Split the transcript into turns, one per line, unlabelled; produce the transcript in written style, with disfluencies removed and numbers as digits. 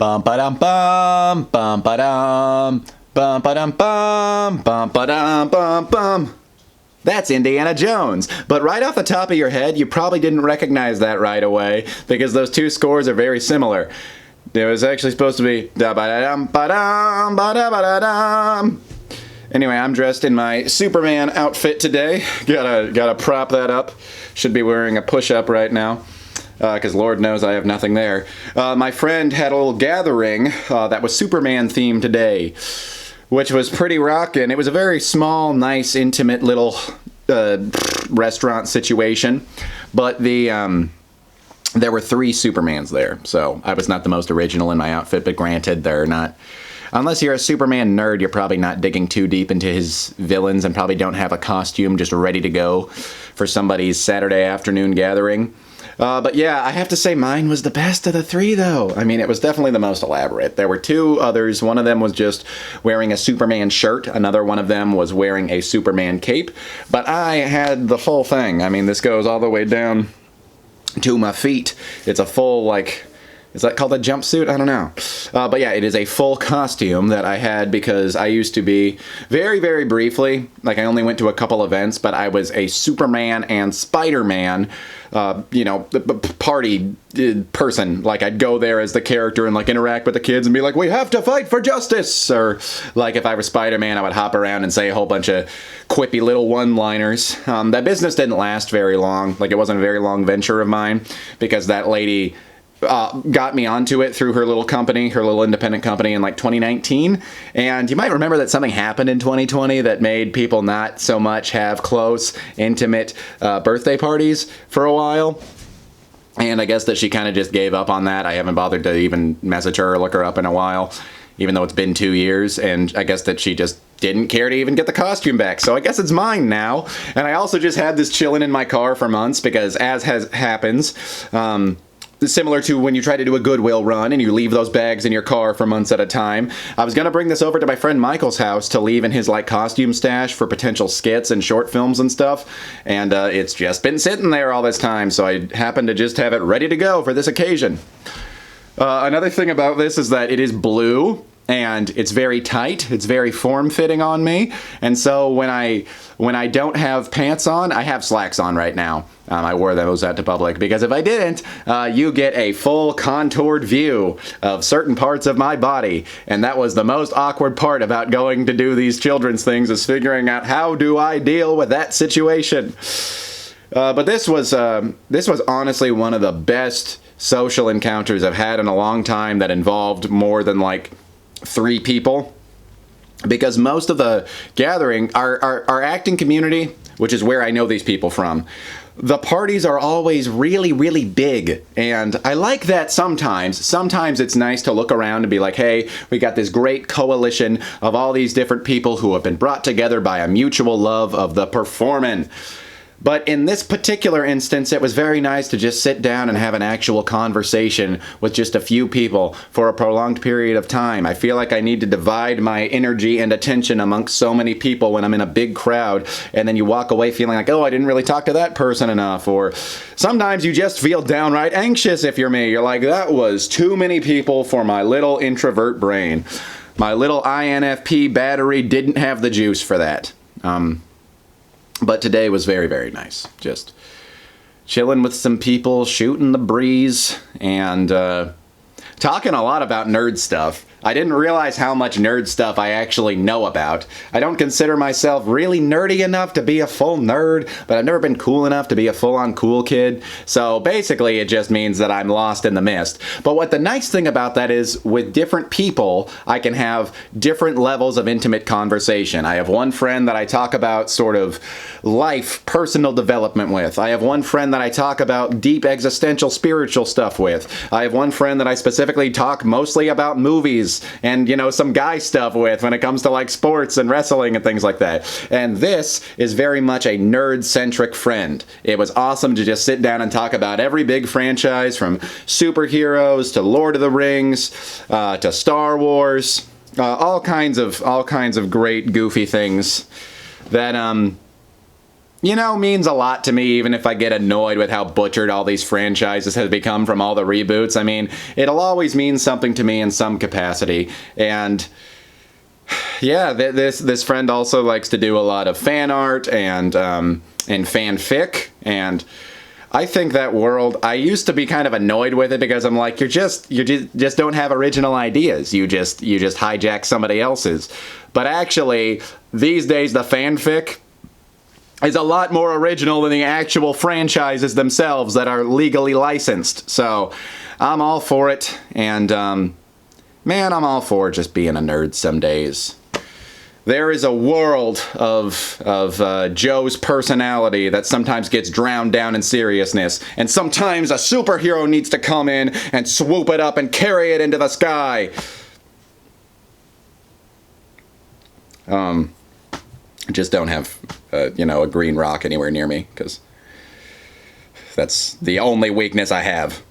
Bum ba dum bum bum ba dum bum ba dum bum bum ba dum bum bum. That's Indiana Jones. But right off the top of your head, you probably didn't recognize that right away because those two scores are very similar. It was actually supposed to be da ba da dum ba dum ba da ba da dum. Anyway, I'm dressed in my Superman outfit today. Gotta prop that up. Should be wearing a push-up right now. Because Lord knows I have nothing there. My friend had a little gathering that was Superman themed today, which was pretty rockin'. It was a very small, nice, intimate little restaurant situation, but there were 3 Supermans there, so I was not the most original in my outfit, but granted, they're not... Unless you're a Superman nerd, you're probably not digging too deep into his villains and probably don't have a costume just ready to go for somebody's Saturday afternoon gathering. But yeah, I have to say mine was the best of the 3, though. I mean, it was definitely the most elaborate. There were 2 others. One of them was just wearing a Superman shirt. Another one of them was wearing a Superman cape. But I had the full thing. I mean, this goes all the way down to my feet. It's a full, like... Is that called a jumpsuit? I don't know. But yeah, it is a full costume that I had because I used to be very, very briefly, like I only went to a couple events, but I was a Superman and Spider-Man, party person. Like I'd go there as the character and like interact with the kids and be like, we have to fight for justice. Or like if I were Spider-Man, I would hop around and say a whole bunch of quippy little one-liners. That business didn't last very long. Like it wasn't a very long venture of mine because that lady... got me onto it through her little company, her little independent company in like 2019. And you might remember that something happened in 2020 that made people not so much have close, intimate birthday parties for a while. And I guess that she kind of just gave up on that. I haven't bothered to even message her or look her up in a while, even though it's been 2 years. And I guess that she just didn't care to even get the costume back. So I guess it's mine now. And I also just had this chilling in my car for months because as happens, similar to when you try to do a Goodwill run and you leave those bags in your car for months at a time. I was going to bring this over to my friend Michael's house to leave in his like costume stash for potential skits and short films and stuff. And it's just been sitting there all this time. So I happened to just have it ready to go for this occasion. Another thing about this is that it is blue. And it's very tight. It's very form-fitting on me. And so when I don't have pants on, I have slacks on right now. I wore those out to public because if I didn't, you get a full contoured view of certain parts of my body. And that was the most awkward part about going to do these children's things is figuring out how do I deal with that situation. But this was honestly one of the best social encounters I've had in a long time that involved more than like 3 people, because most of the gathering, our acting community, which is where I know these people from, the parties are always really, really big. And I like that sometimes. Sometimes it's nice to look around and be like, hey, we got this great coalition of all these different people who have been brought together by a mutual love of the performing. But in this particular instance, it was very nice to just sit down and have an actual conversation with just a few people for a prolonged period of time. I feel like I need to divide my energy and attention amongst so many people when I'm in a big crowd, and then you walk away feeling like, oh, I didn't really talk to that person enough. Or sometimes you just feel downright anxious if you're me. You're like, that was too many people for my little introvert brain. My little INFP battery didn't have the juice for that. But today was very, very nice. Just chilling with some people, shooting the breeze, and talking a lot about nerd stuff. I didn't realize how much nerd stuff I actually know about. I don't consider myself really nerdy enough to be a full nerd, but I've never been cool enough to be a full-on cool kid. So basically it just means that I'm lost in the mist. But what the nice thing about that is, with different people, I can have different levels of intimate conversation. I have one friend that I talk about sort of life, personal development with. I have one friend that I talk about deep existential spiritual stuff with. I have one friend that I specifically talk mostly about movies and, you know, some guy stuff with when it comes to like sports and wrestling and things like that. And this is very much a nerd-centric friend. It was awesome to just sit down and talk about every big franchise, from superheroes to Lord of the Rings to Star Wars, all kinds of great goofy things that means a lot to me, even if I get annoyed with how butchered all these franchises have become from all the reboots. I mean, it'll always mean something to me in some capacity. And yeah, this friend also likes to do a lot of fan art and fanfic, and I think that world, I used to be kind of annoyed with it because I'm like, you just don't have original ideas. You just hijack somebody else's. But actually, these days the fanfic is a lot more original than the actual franchises themselves that are legally licensed. So I'm all for it, and man, I'm all for just being a nerd some days. There is a world of Joe's personality that sometimes gets drowned down in seriousness, and sometimes a superhero needs to come in and swoop it up and carry it into the sky. Just don't have, a green rock anywhere near me, because that's the only weakness I have.